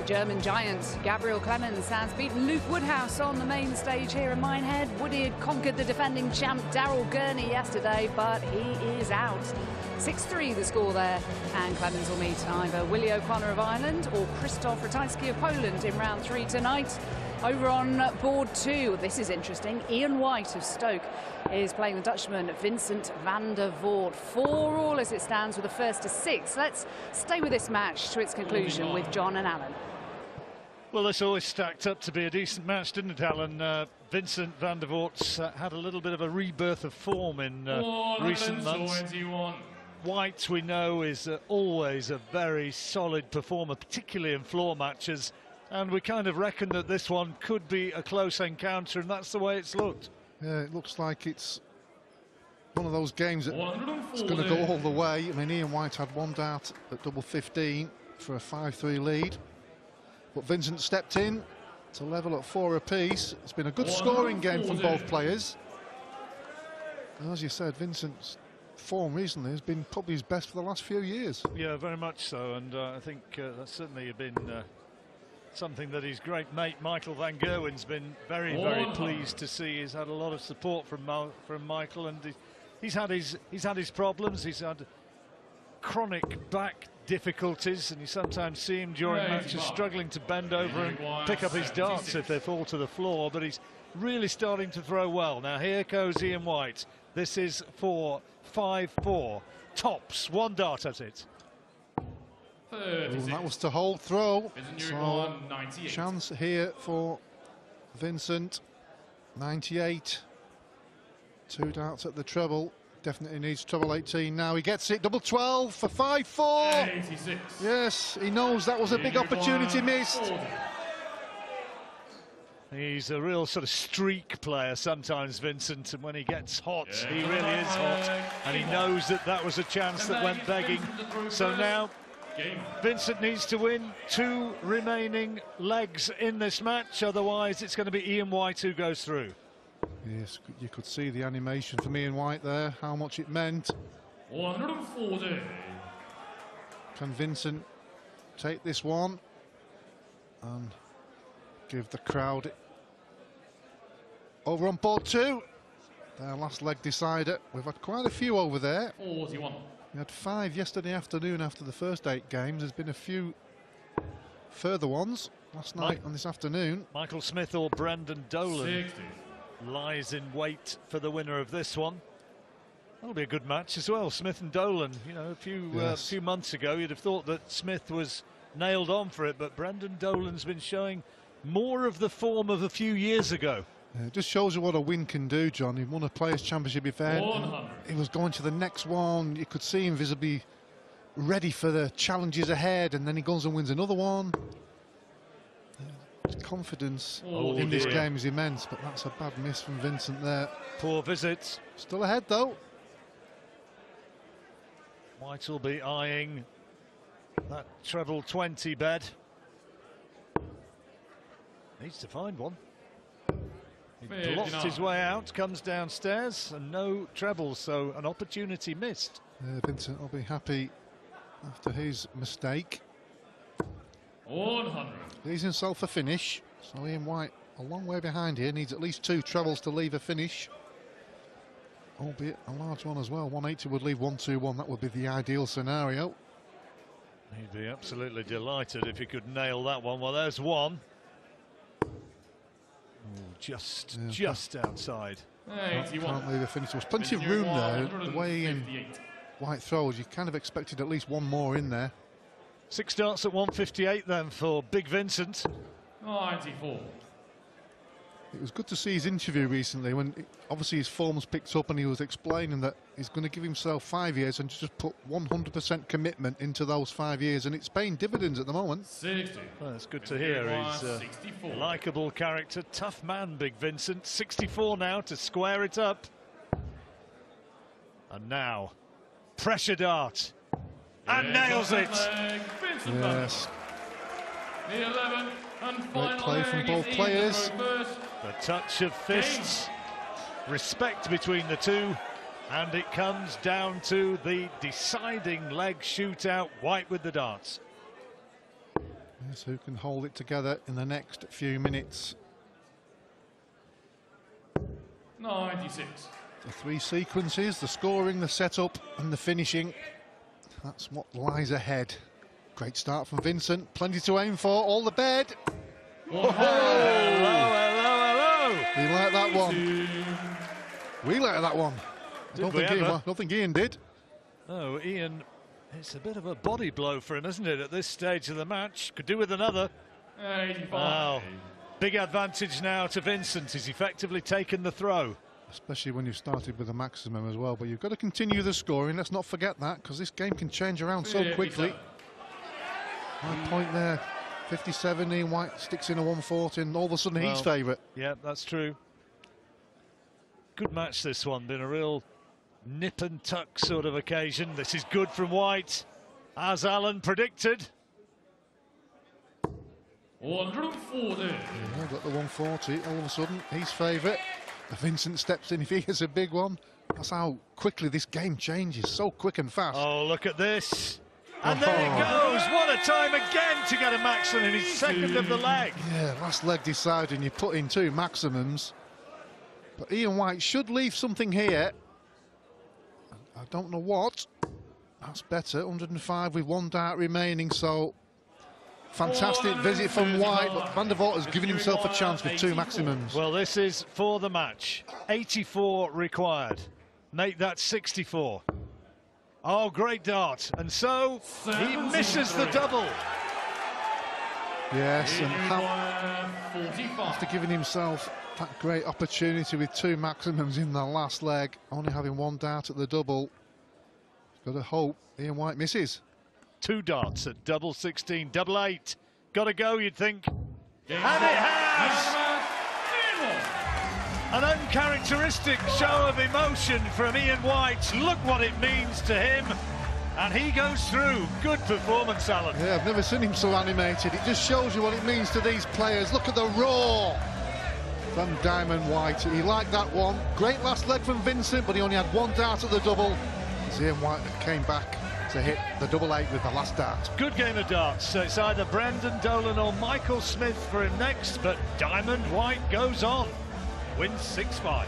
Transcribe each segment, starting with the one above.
German giant Gabriel Clemens has beaten Luke Woodhouse on the main stage here in Minehead. Woody had conquered the defending champ Daryl Gurney yesterday, but he is out. 6-3 the score there, and Clemens will meet either Willie O'Connor of Ireland or Krzysztof Ratajski of Poland in round 3 tonight. Over on board 2, this is interesting, Ian White of Stoke is playing the Dutchman Vincent van der Voort. 4-all as it stands with the first to 6. Let's stay with this match to its conclusion with John and Alan. Well, this always stacked up to be a decent match, didn't it, Alan? Vincent van der Voort's had a little bit of a rebirth of form in recent months. White, we know, is always a very solid performer, particularly in floor matches. And we kind of reckon that this one could be a close encounter, and that's the way it's looked. Yeah, it looks like it's one of those games that's going to go all the way. I mean, Ian White had one dart at double 15 for a 5-3 lead. But Vincent stepped in to level at 4 apiece. It's been a good scoring game from both players. And as you said, Vincent's form recently has been probably his best for the last few years. Yeah, very much so, and I think that's certainly been something that his great mate Michael van Gerwen's been very pleased to see. He's had a lot of support from Michael, and he's had his problems. He's had chronic back difficulties, and you sometimes see him during matches struggling to bend over and pick up his darts if they fall to the floor, but he's really starting to throw well. Now here goes Ian White. This is for 5-4 tops, one dart at it. That was to hold throw, so chance here for Vincent. 98, 2 darts at the treble, definitely needs treble 18 now. He gets it, double 12 for 5-4. 86. Yes, he knows that was a big opportunity missed. He's a real sort of streak player sometimes, Vincent, and when he gets hot, he really is hot, and he knows that that was a chance that went begging. So now Vincent needs to win 2 remaining legs in this match, otherwise it's going to be Ian White who goes through. Yes, you could see the animation from Ian White there, how much it meant. 140. Can Vincent take this one and give the crowd over on board 2? Their last leg decider. We've had quite a few over there. 41. We had 5 yesterday afternoon after the first 8 games. There's been a few further ones last night and this afternoon. Michael Smith or Brendan Dolan 60. lies in wait for the winner of this one. That'll be a good match as well. Smith and Dolan, you know, a few months ago you'd have thought that Smith was nailed on for it, but Brendan Dolan's been showing more of the form of a few years ago. It just shows you what a win can do, John. He won a Players' Championship event. He was going to the next one. You could see him visibly ready for the challenges ahead, and then he goes and wins another one. His confidence in this game is immense, but that's a bad miss from Vincent there. Poor visit. Still ahead, though. White will be eyeing that treble 20 bed. Needs to find one. He lost his way out, comes downstairs, and no trebles, so an opportunity missed. Vincent will be happy after his mistake. 100. Leaves himself a finish, so Ian White a long way behind here, needs at least 2 trebles to leave a finish, albeit a large one as well. 180 would leave 1-2-1, that would be the ideal scenario. He'd be absolutely delighted if he could nail that one. Well, there's one. Just outside. Can't leave a finish. There was plenty of room there. The way Ian White throws, you kind of expected at least one more in there. 6 darts at 158 then for Big Vincent. 94. It was good to see his interview recently when obviously his form's picked up, and he was explaining that he's going to give himself 5 years and just put 100% commitment into those 5 years, and it's paying dividends at the moment. 60. Well, that's good to hear. He's a likeable character, tough man, Big Vincent. 64 now to square it up. And now, pressure dart. And nails it. Yes. The 11 and final great play from both players. The touch of fists, respect between the two, and it comes down to the deciding leg shootout. White with the darts. Yes, who can hold it together in the next few minutes? 96. The three sequences, the scoring, the setup and the finishing. That's what lies ahead. Great start from Vincent, plenty to aim for, all the bed. Hello, hello. We like that one. We like that one. I don't think Ian did. Oh, Ian, it's a bit of a body blow for him, isn't it, at this stage of the match? Could do with another. 85. Wow. Big advantage now to Vincent. He's effectively taken the throw. Especially when you've started with a maximum as well. But you've got to continue the scoring. Let's not forget that, because this game can change around so quickly. High point there. 57, Ian White sticks in a 140, and all of a sudden he's favourite. Yeah, that's true. Good match, this one. Been a real nip and tuck sort of occasion. This is good from White, as Alan predicted. 140. Yeah, got the 140. All of a sudden, he's favourite. Vincent steps in if he gets a big one. That's how quickly this game changes. So quick and fast. Oh, look at this. And there it goes. What a time again to get a maximum in his second of the leg. Yeah, last leg deciding you put in two maximums. But Ian White should leave something here. I don't know what. That's better. 105 with one dart remaining, so fantastic visit from White, but Van der Voort has given himself a chance with two maximums. Well, this is for the match. 84 required. Make that 64. Oh, great dart. And so he misses the double. Yes, and after giving himself that great opportunity with two maximums in the last leg, only having one dart at the double, got to hope Ian White misses. Two darts at double 16, double 8. Got to go, you'd think. And it has! An uncharacteristic show of emotion from Ian White. Look what it means to him. And he goes through. Good performance, Alan. Yeah, I've never seen him so animated. It just shows you what it means to these players. Look at the roar from Diamond White. He liked that one. Great last leg from Vincent, but he only had one dart at the double. As Ian White came back to hit the double 8 with the last dart. Good game of darts. So it's either Brendan Dolan or Michael Smith for him next, but Diamond White goes on. Wins 6-5.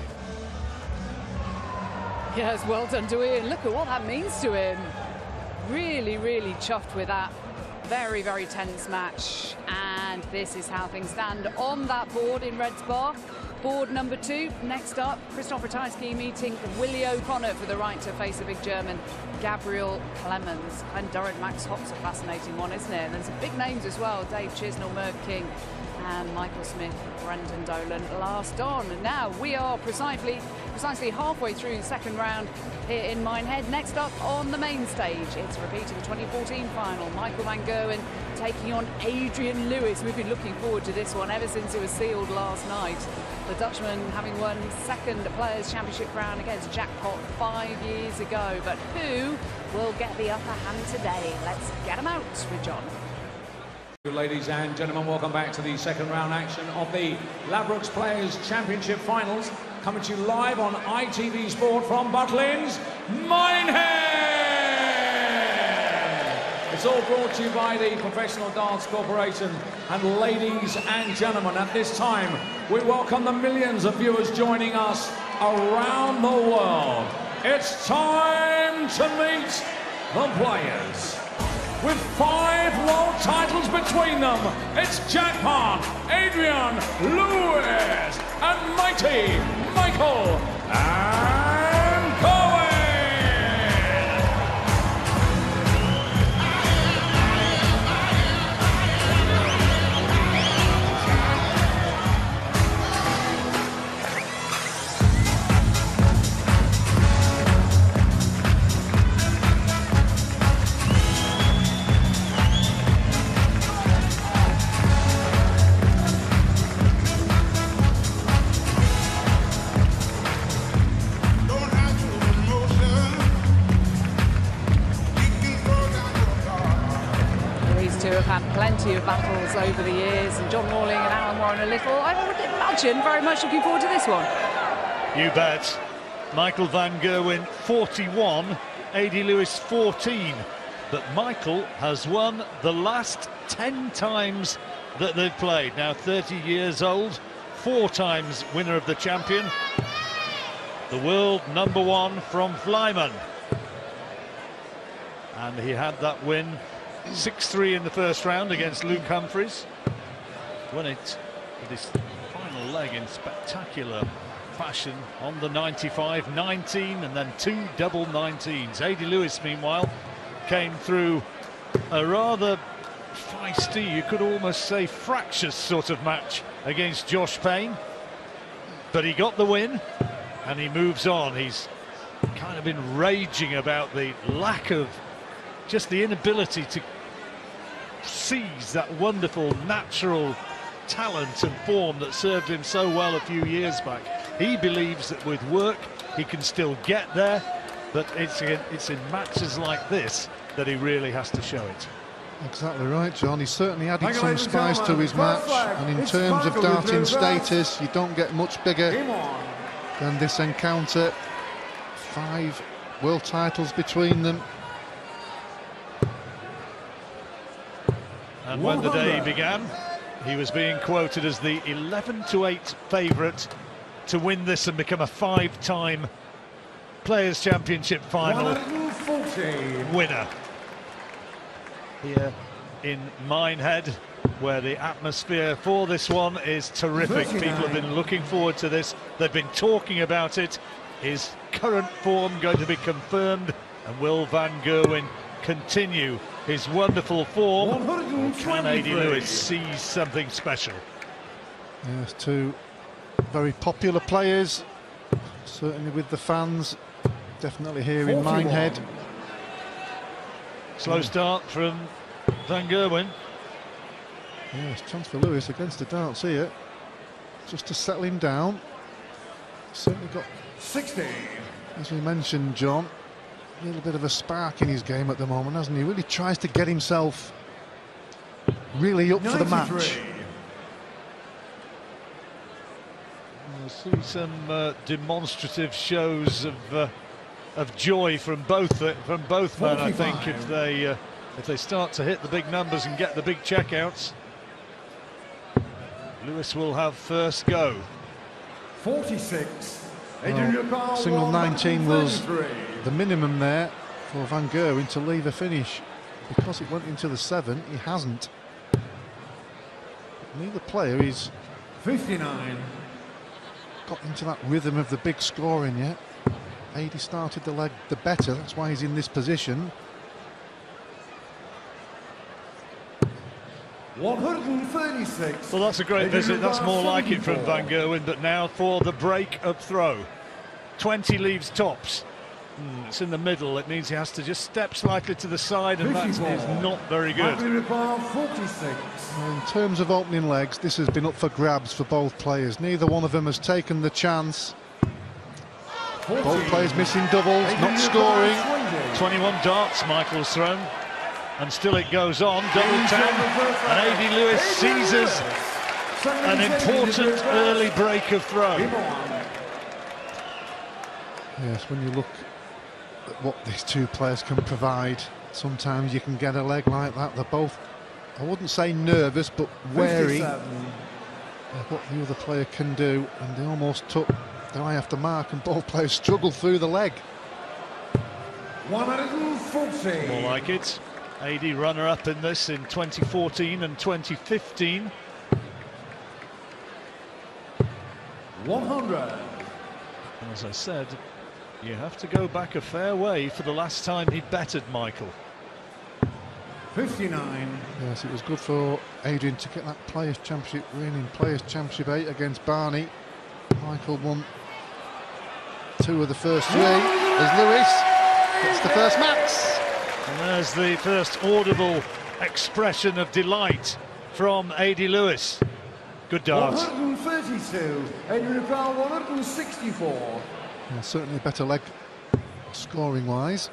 Yes, well done to Ian. Look at what that means to him. Really, really chuffed with that. Very, very tense match. And this is how things stand on that board in Reds Bar. Board number 2. Next up, Christoph Ratajski meeting Willie O'Connor for the right to face a big German, Gabriel Clemens. And Durrant Max Hopp's a fascinating one, isn't it? And there's some big names as well. Dave Chisnell, Merv King, and Michael Smith, Brendan Dolan last on. And now we are precisely halfway through the second round here in Minehead. Next up on the main stage, it's a repeat of the 2014 final. Michael van Gerwen taking on Adrian Lewis. We've been looking forward to this one ever since it was sealed last night. The Dutchman having won his second Players' Championship round against Jackpot 5 years ago. But who will get the upper hand today? Let's get him out with John. Ladies and gentlemen, welcome back to the second round action of the Ladbrokes Players' Championship Finals, coming to you live on ITV Sport from Butlins, Minehead! It's all brought to you by the Professional Darts Corporation. And ladies and gentlemen, at this time, we welcome the millions of viewers joining us around the world. It's time to meet the players. With 5 world titles between them, it's Jackpot, Adrian Lewis, and Mighty Michael and Gerwen. Have had plenty of battles over the years, and John Morling and Alan Warren a little. I would imagine very much looking forward to this one. You bet. Michael van Gerwen 41, Adi Lewis 14. but Michael has won the last 10 times that they've played. Now 30 years old, 4 times winner of the champion, the world #1 from Flyman. And he had that win 6-3 in the first round against Luke Humphries. Won it with his final leg in spectacular fashion on the 95-19 and then 2 double 19s. A.D. Lewis, meanwhile, came through a rather feisty, you could almost say fractious sort of match against Josh Payne, but he got the win and he moves on. He's kind of been raging about the lack of, just the inability to seize that wonderful natural talent and form that served him so well a few years back. He believes that with work he can still get there, but it's in matches like this that he really has to show it. Exactly right, John. He certainly added some spice to his match, and in terms of darting status, you don't get much bigger than this encounter. 5 world titles between them. And when the day began, he was being quoted as the 11-8 favourite to win this and become a 5-time Players' Championship final winner. Here in Minehead, where the atmosphere for this one is terrific. People have been looking forward to this. They've been talking about it. Is current form going to be confirmed? And will Van Gerwen continue his wonderful form? Or can A.D. Lewis seize something special? Yes, 2 very popular players, certainly with the fans, definitely here in Minehead. Slow start from Van Gerwen. Yes, chance for Lewis against the darts here, just to settle him down. Certainly got 60. As we mentioned, John, a little bit of a spark in his game at the moment, hasn't he? Really tries to get himself really up 93. For the match. We'll see some demonstrative shows of joy from both men. I think if they start to hit the big numbers and get the big checkouts, Lewis will have first go. 46. Well, single 19 was the minimum there for Van Gerwen to leave a finish. Because it went into the 7, he hasn't. Neither player is 59. Got into that rhythm of the big scoring yet. A.D. started the leg the better, that's why he's in this position. 136. Well, that's a great visit. That's more like it from Van Gerwen. But now for the break of throw. 20 leaves tops. It's in the middle. It means he has to just step slightly to the side, and that is not very good. 46. Well, in terms of opening legs, this has been up for grabs for both players. Neither one of them has taken the chance. 40. Both players missing doubles, not scoring. 21 darts Michael's thrown, and still it goes on. Double tap, and A.D. Lewis seizes an important early break of throw. Yes, when you look at what these 2 players can provide, sometimes you can get a leg like that. They're both, I wouldn't say nervous, but wary of what the other player can do, and they almost took their eye off the mark, and both players struggled through the leg. 140. More like it. A.D. runner-up in this in 2014 and 2015. 100. As I said, you have to go back a fair way for the last time he bettered Michael. 59. Yes, it was good for Adrian to get that Players' Championship win in Players' Championship 8 against Barney. Michael won 2 of the first 3 as Lewis gets the first max. And there's the first audible expression of delight from A.D. Lewis. Good dart. 132. Adrian Crown 164. Well, certainly a better leg scoring-wise.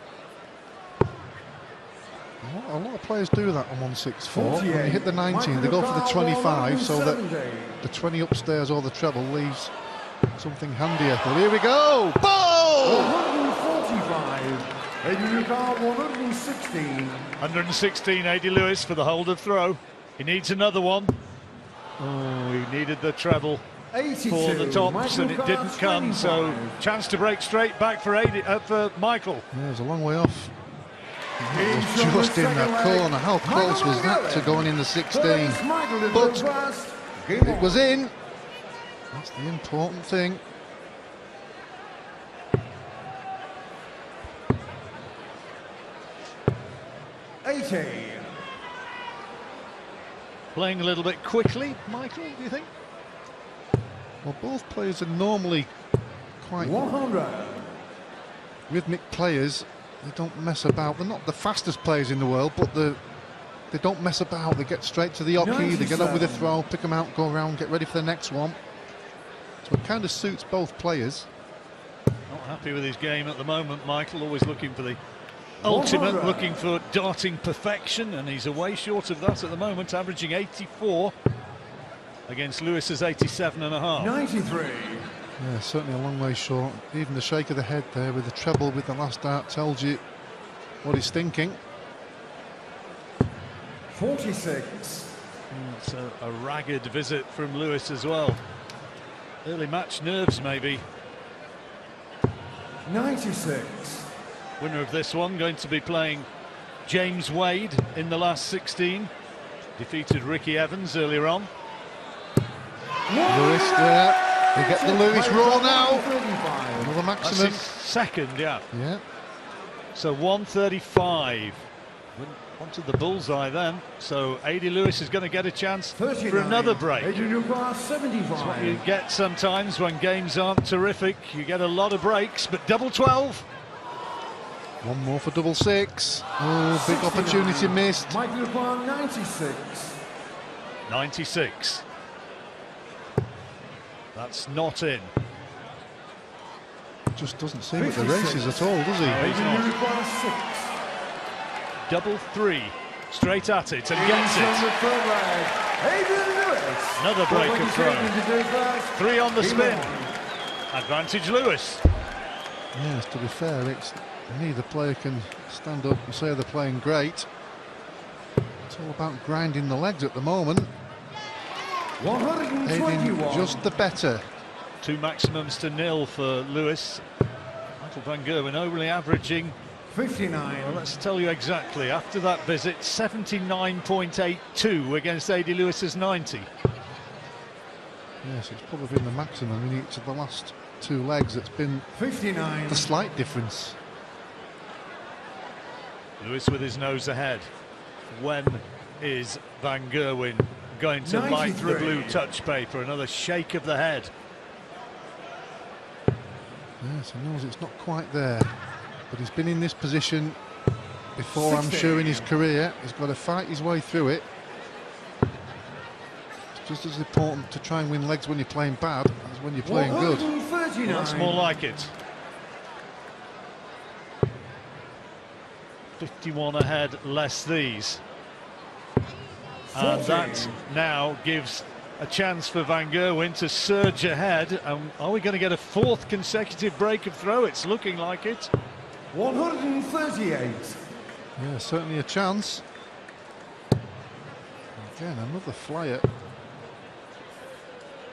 A lot of players do that on 164. When they hit the 19, they go for the 25, so that the 20 upstairs or the treble leaves something handier. Well, here we go! Boom! 145. 116. 116, A.D. Lewis for the hold of throw. He needs another one. Oh, he needed the treble for the tops, and it didn't come. So chance to break straight back for Michael. Yeah, it was a long way off. It was just in that corner. How close was that to going in the 16? But it was in. That's the important thing. Playing a little bit quickly, Michael, do you think? Well, both players are normally quite 100. rhythmic players. They don't mess about. They're not the fastest players in the world, but they don't mess about. They get straight to the hockey, they get up with a throw, pick them out, go around, get ready for the next one. So it kind of suits both players. Not happy with his game at the moment, Michael, always looking for the ultimate, looking for darting perfection, and he's away short of that at the moment, averaging 84 against Lewis's 87.5. 93. Yeah, certainly a long way short. Even the shake of the head there with the treble with the last dart tells you what he's thinking. 46. It's a ragged visit from Lewis as well. Early match nerves, maybe. 96. Winner of this one going to be playing James Wade in the last 16. Defeated Ricky Evans earlier on. Lewis there. We get the Lewis roll now. Another maximum. That's his second, yeah. Yeah. So 135. Wanted the bullseye then. So A.D. Lewis is going to get a chance for another break. That's what you get sometimes when games aren't terrific. You get a lot of breaks, but double 12. One more for double 6. Oh, big opportunity missed. 96. 96. That's not in. Just doesn't seem at the races at all, does he? No, he's not. Double 3. Straight at it and gets it. Another break of throw. 3 on the spin. Advantage Lewis. Yes, to be fair, neither player can stand up and say they're playing great. It's all about grinding the legs at the moment. 121. Just the better. 2 maximums to 0 for Lewis. Michael van Gerwen only averaging 59. Well, let's tell you exactly. After that visit, 79.82 against A.D. Lewis's 90. Yes, it's probably been the maximum in each of the last 2 legs. It's been 59. the slight difference. Lewis with his nose ahead. When is Van Gerwen going to 93. light the blue touch paper? Another shake of the head. Yes, he knows it's not quite there. But he's been in this position before, 60. I'm sure, in his career. He's got to fight his way through it. It's just as important to try and win legs when you're playing bad as when you're playing good. Well, that's more like it. 51 ahead, less these. And that now gives a chance for Van Gerwen to surge ahead. Are we going to get a 4th consecutive break of throw? It's looking like it. 138. Yeah, certainly a chance. Again, another flyer.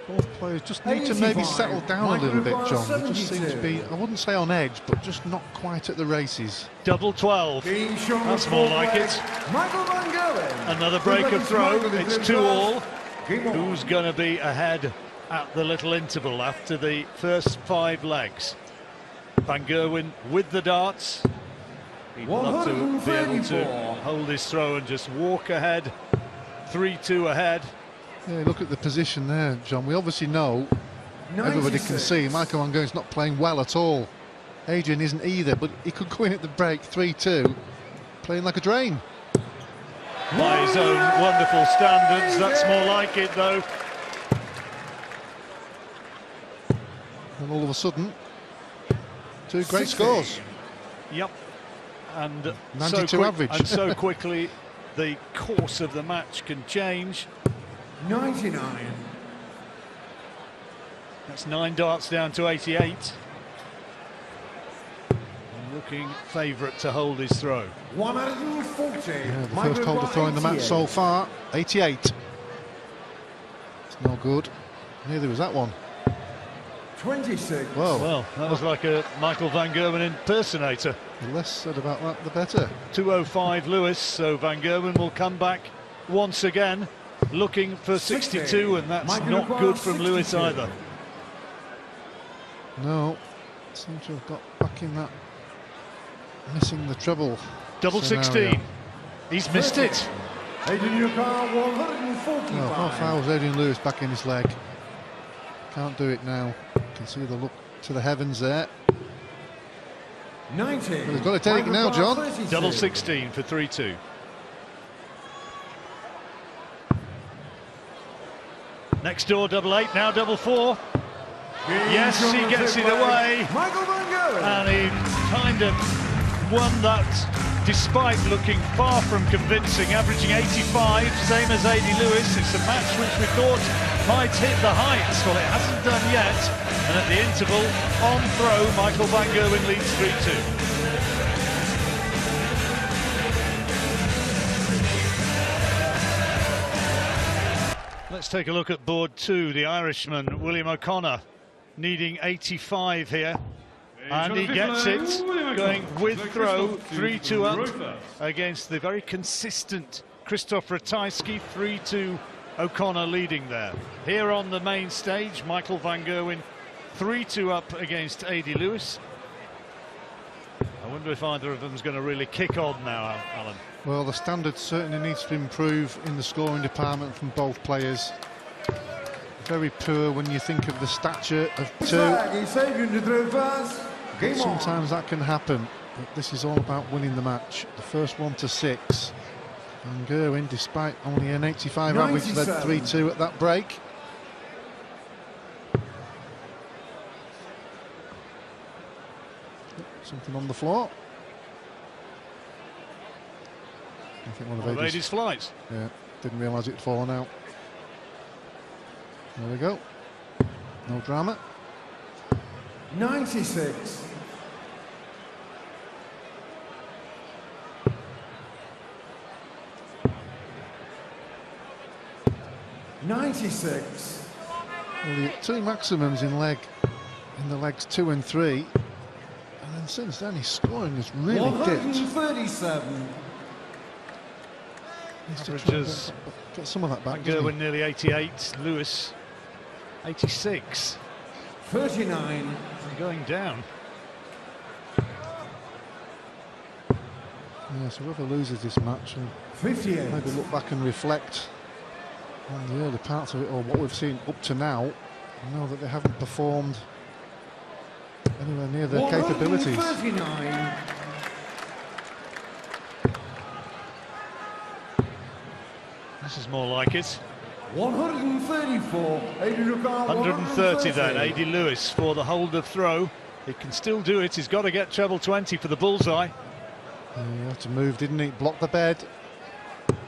Both players just need to maybe settle down a little bit, John. They just seem to be, I wouldn't say on edge, but just not quite at the races. Double 12. That's more like it. Michael van Gerwen. Another break of throw. It's 2-all. Who's going to be ahead at the little interval after the first 5 legs? Van Gerwen with the darts. He'd love to be able to hold his throw and just walk ahead. 3-2 ahead. Yeah, look at the position there, John. We obviously know, 96. everybody can see, Michael van Gerwen's not playing well at all. Adrian isn't either, but he could go in at the break 3-2, playing like a drain. By his own wonderful standards, that's more like it though. And all of a sudden, 2 great 60. scores. Yep. And 92 average. And so quickly the course of the match can change. 99. That's 9 darts down to 88. looking favourite to hold his throw. 140. Yeah, the first holder throw in the match so far, 88. It's no good. Neither was that one. 26. Whoa. Well, that was like a Michael van Gerwen impersonator. The less said about that, the better. 205 Lewis, so van Gerwen will come back once again, looking for 62, and that's not good from Lewis either. No, seems to have got back in that missing the treble. Double scenario. 16. He's missed it. Adrian Yukar, 145. Well, how far was Adrian Lewis back in his leg? Can't do it now. Can see the look to the heavens there. 90. Well, he's got to take it now, John. Double 16 for 3-2. Next door, double 8, now double 4. Yes, he gets it away. Michael van Gerwen. And he kind of won that despite looking far from convincing, averaging 85, same as A.D. Lewis. It's a match which we thought might hit the heights. Well, it hasn't done yet. And at the interval, on throw, Michael van Gerwen leads 3-2. Let's take a look at board 2. The Irishman, William O'Connor, needing 85 here. And he gets it, going with throw, 3-2 up against the very consistent Krzysztof Ratajski. 3-2 O'Connor leading there. Here on the main stage, Michael van Gerwen 3-2 up against A.D. Lewis. I wonder if either of them's going to really kick on now, Alan. Well, the standard certainly needs to improve in the scoring department from both players. Very poor when you think of the stature of two. But sometimes that can happen, but this is all about winning the match. The first one to 6. Van Gerwen, despite only an 85 average, led 3-2 at that break. Something on the floor. I think one of Aid's flights. Yeah, didn't realise it'd fallen out. There we go. No drama. 96. Well, the 2 maximums in the legs 2 and 3, and then since then his scoring has really dipped. 137. Needs to Averages get some of that back. Van Gerwen nearly 88, Lewis 86. 39. And going down. Yeah, so whoever loses this match will 58. maybe look back and reflect on the early parts of it, or what we've seen up to now, and know that they haven't performed anywhere near their capabilities. 139. This is more like it. 134. 130 then, A.D. Lewis for the hold of throw. He can still do it. He's got to get treble 20 for the bullseye. He had to move, didn't he? Block the bed.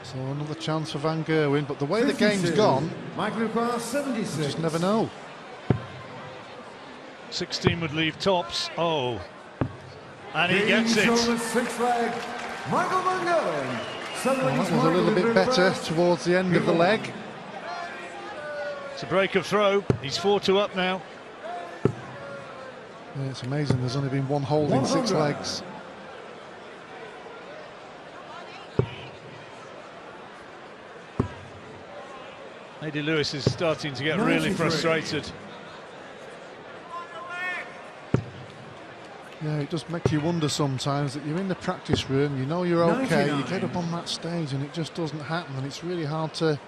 So another chance for Van Gerwen, but the way the game's gone, Michael Van 76. you just never know. 16 would leave tops. Oh, and he gets it. Six leg. Michael van Gerwen. Well, that was a little bit better towards the end of the leg. It's a break of throw. He's 4-2 up now. Yeah, it's amazing. There's only been one hold in 6 legs. A.D. Lewis is starting to get really frustrated. Yeah, it does make you wonder sometimes that you're in the practice room, you know you're okay, you get up on that stage and it just doesn't happen, and it's really hard to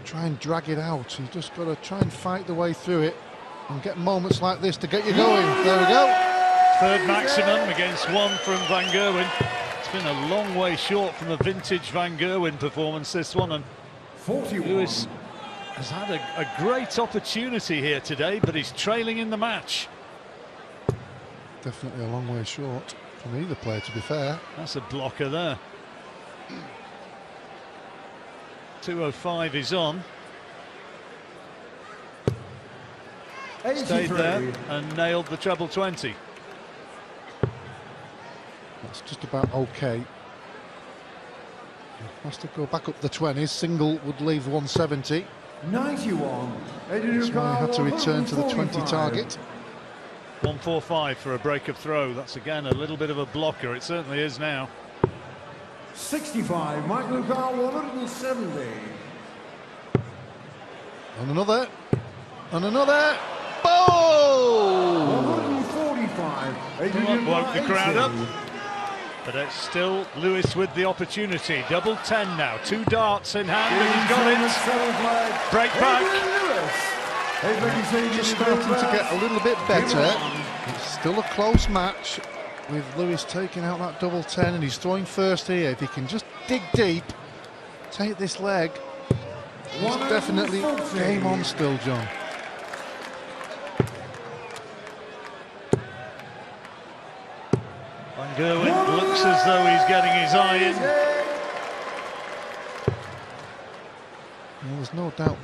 try and drag it out. You just got to try and fight the way through it and get moments like this to get you going. There we go. Third maximum against 1 from Van Gerwen. It's been a long way short from a vintage Van Gerwen performance, this one, and 41. Lewis has had a great opportunity here today, but he's trailing in the match. Definitely a long way short from either player, to be fair. That's a blocker there. 205 is on. Stayed there and nailed the treble 20. That's just about okay. Has to go back up the 20s. Single would leave 170. 91. That's why he had to return to the 20 target. 145 for a break of throw. That's again a little bit of a blocker. It certainly is now. 65. Michael Carr 170. And another. And another. Boom! 145. Woke the crowd up. But it's still Lewis with the opportunity. Double 10 now. 2 darts in hand and he's got it. Break back. Just starting to get a little bit better. It's still a close match with Lewis taking out that double 10 and he's throwing first here. If he can just dig deep, take this leg, it's definitely game on still, John. Van Gerwen looks as though he's getting his eye in. Well, there's no doubt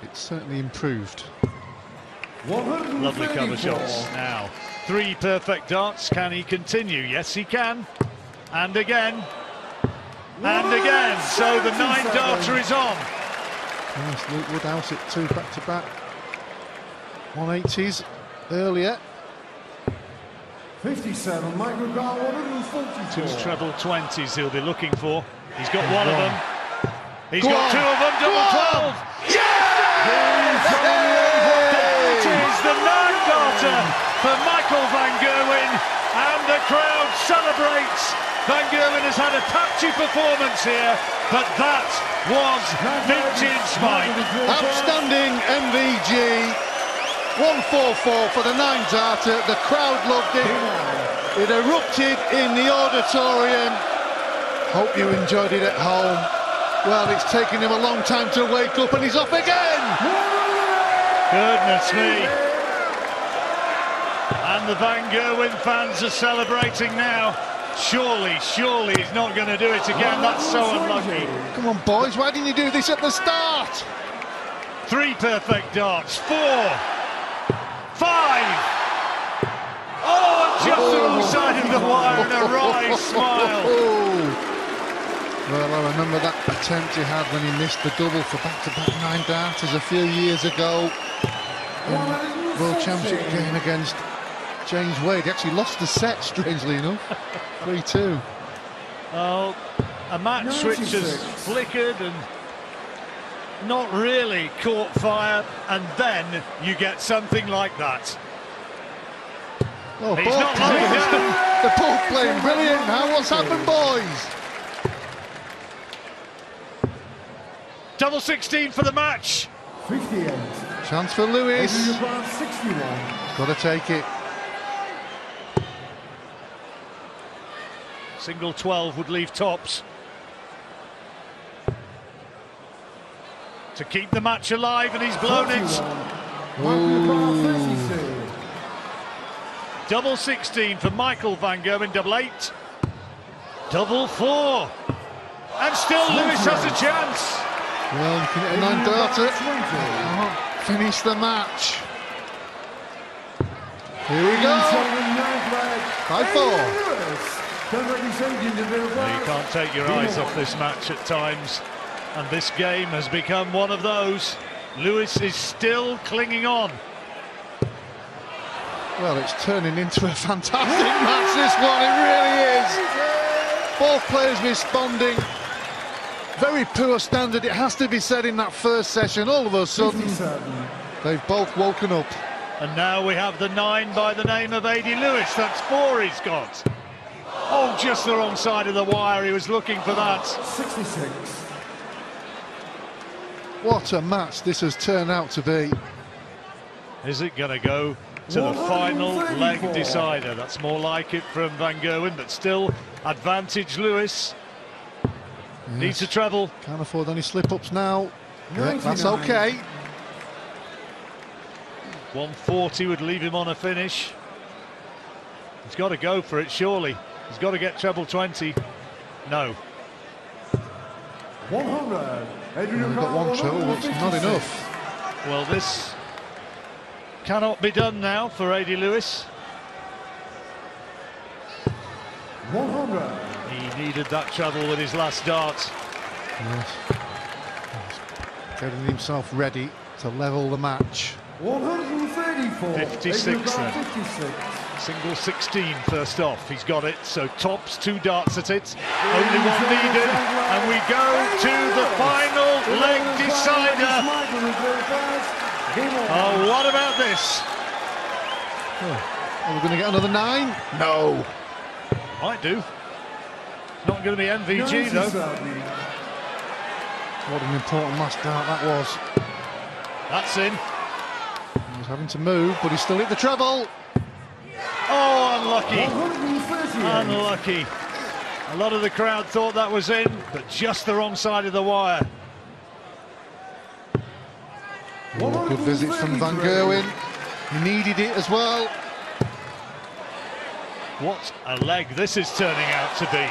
it's certainly improved. Lovely cover shots now. 3 perfect darts. Can he continue? Yes, he can. And again. And again. So the 9 darter is on. Yes, Luke Woodhouse at 2 back-to-back 180s earlier. 57. Michael Carr 142. 2 treble 20s he'll be looking for. He's got 1 of them. He's got 2 of them. Double 12. That is the 9 darter for Michael van Gerwen, and the crowd celebrates. Van Gerwen has had a patchy performance here, but that was vintage Mike. Outstanding MVG. 144 for the 9 darter. The crowd loved it. It erupted in the auditorium. Hope you enjoyed it at home. Well, it's taken him a long time to wake up and he's off again. Goodness me. And the Van Gerwen fans are celebrating now. Surely he's not going to do it again. That's so unlucky. Come on, boys, why didn't you do this at the start? 3 perfect darts. 4. 5. Oh, just the wrong side of the wire and a wry smile. Well, I remember that attempt he had when he missed the double for back-to-back 9 darters a few years ago in the World Championship game against James Wade. He actually lost the set, strangely enough. 3-2. Oh, a match which has flickered and not really caught fire, and then you get something like that. Oh, He's not lying down. They're both playing brilliant now. What's happened, boys? Double 16 for the match. 58. Chance for Lewis. 61. Got to take it. Single 12 would leave tops. To keep the match alive, and he's blown it. Double 16 for Michael van Gerwen. Double 8. Double 4. And still Lewis has a chance. Well, you can get a 9 darter. Finish the match. Here we go. 5-4. You can't take your eyes off this match at times, and this game has become one of those. Lewis is still clinging on. Well, it's turning into a fantastic match, this one. It really is. Both players responding. Very poor standard, it has to be said, in that first session. All of a sudden, they've both woken up. And now we have the 9 by the name of A.D. Lewis. That's 4 he's got. Oh, just the wrong side of the wire. He was looking for that. 66. What a match this has turned out to be. Is it going to go to the final leg decider? That's more like it from Van Gerwen, but still advantage Lewis. Yes. Needs a treble. Can't afford any slip-ups now. Yeah, that's okay. 140 would leave him on a finish. He's got to go for it, surely. He's got to get treble 20. No. 100. We've got 1 treble, but it's not enough. Well, this cannot be done now for A.D. Lewis. 100. He needed that treble with his last dart. Yes. He's getting himself ready to level the match. 134. 56 then. 56. Single 16 first off, he's got it, so tops 2 darts at it, only one needed, and we go to the final leg decider. Oh, what about this? Are we going to get another 9? No. Might do. Not going to be MVG though. What an important last dart that was. That's in. He was having to move, but he still hit the treble. Oh, unlucky. 138. Unlucky. A lot of the crowd thought that was in, but just the wrong side of the wire. Oh, good visit from Van Gerwen. He needed it as well. What a leg this is turning out to be.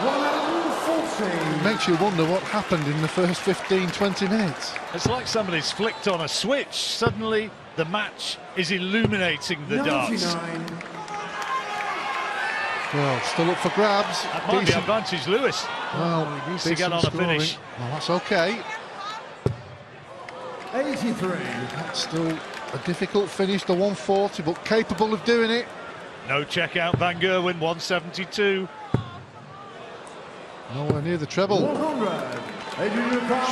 140. It makes you wonder what happened in the first 15-20 minutes. It's like somebody's flicked on a switch. Suddenly the match is illuminating the darts. 99. Well, still up for grabs. That might be advantage Lewis. Well, He needs to get on a scoring. finish. Well, that's okay. 83. That's still a difficult finish, the 140, but capable of doing it. No check out, Van Gerwen, 172. Nowhere near the treble. 100.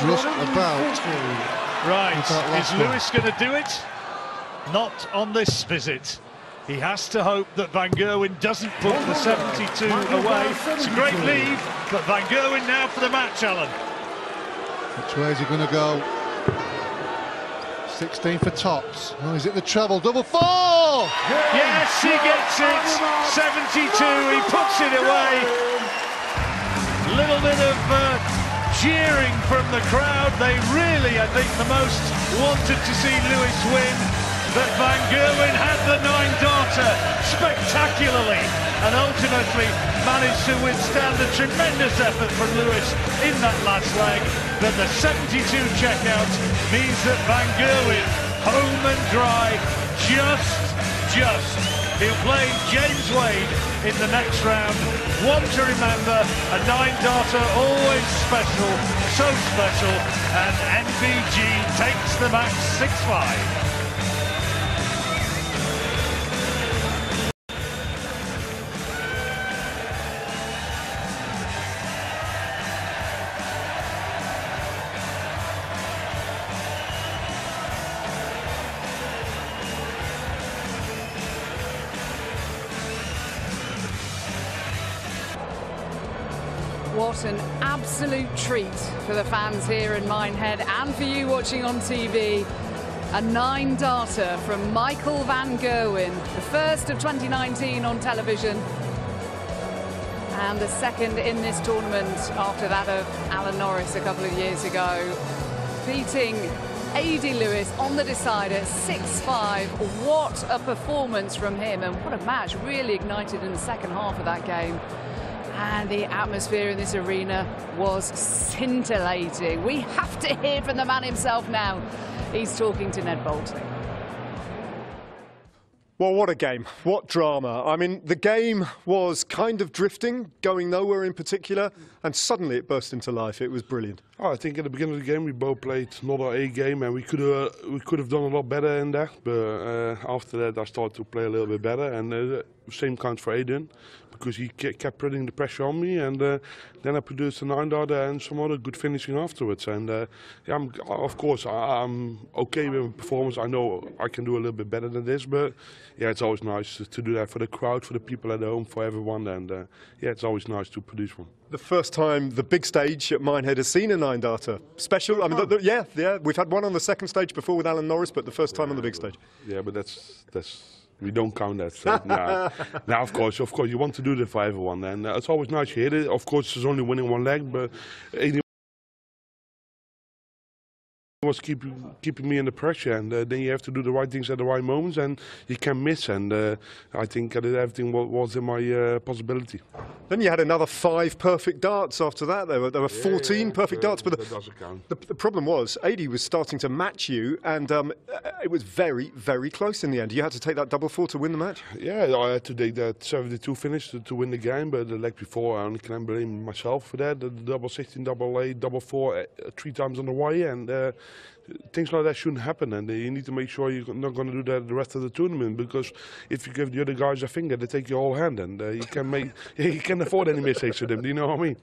Just about. Right, With that last is one. Lewis going to do it? Not on this visit. He has to hope that Van Gerwen doesn't put the 72 away. It's a great lead, but Van Gerwen now for the match, Alan. Which way is he going to go? 16 for tops. Oh, he's hit the treble. Double 4! Yes, he gets it. 72, he puts it away. Little bit of cheering from the crowd. They really, I think, the most wanted to see Lewis win. But Van Gerwen had the 9-darter spectacularly and ultimately managed to withstand a tremendous effort from Lewis in that last leg. But the 72 checkout means that Van Gerwen, home and dry, just. He'll play James Wade in the next round. One to remember, a 9-darter, always special, so special, and MVG takes the match 6-5. What an absolute treat for the fans here in Minehead and for you watching on TV. A 9-darter from Michael Van Gerwen, the first of 2019 on television, and the second in this tournament after that of Alan Norris a couple of years ago. Beating A.D. Lewis on the decider, 6-5. What a performance from him, and what a match, really ignited in the second half of that game. And the atmosphere in this arena was scintillating. We have to hear from the man himself now. He's talking to Ned Boulting. Well, what a game. What drama. I mean, the game was kind of drifting, going nowhere in particular, and suddenly it burst into life. It was brilliant. Oh, I think at the beginning of the game we both played not our A game, and we could have done a lot better in that. But after that, I started to play a little bit better, and same counts for Aiden, because he kept putting the pressure on me, and then I produced a 9-darter and some other good finishing afterwards. And yeah, of course I'm okay with my performance. I know I can do a little bit better than this, but yeah, it's always nice to do that for the crowd, for the people at home, for everyone, and yeah, it's always nice to produce one. The first time the big stage at Minehead has seen a 9-darter. Special. I mean, yeah. We've had one on the second stage before with Alan Norris, but the first time on the big stage. Yeah, but that's we don't count that. So, now, of course, you want to do that for everyone, and it's always nice to hit it. Of course, it's only winning one leg, but was keeping me under pressure, and then you have to do the right things at the right moments, and you can miss, and I think I did everything what was in my possibility. Then you had another 5 perfect darts after that. There were 14 perfect darts, but that doesn't count. The problem was Adi was starting to match you, and it was very, very close in the end. You had to take that double 4 to win the match. Yeah, I had to take that 72 finish to win the game, but the leg before I only can blame myself for that. The double 16, double 8, double 4, 3 times on the way, and things like that shouldn't happen, and you need to make sure you're not going to do that the rest of the tournament, because if you give the other guys a finger, they take your whole hand, and you can't afford any mistakes with them. Do you know what I mean?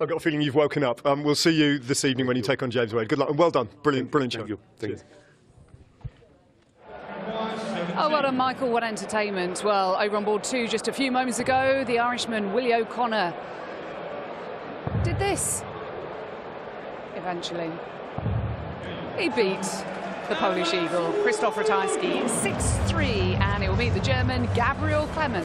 I've got a feeling you've woken up. We'll see you this evening when you take on James Wade. Good luck and well done. Brilliant show. Thank you. Thank you. Oh, well done, Michael. What entertainment. Well, over on board 2 just a few moments ago, the Irishman Willie O'Connor did this eventually. He beat the Polish Eagle, Krzysztof Ratajski, 6-3, and he will meet the German Gabriel Clemens.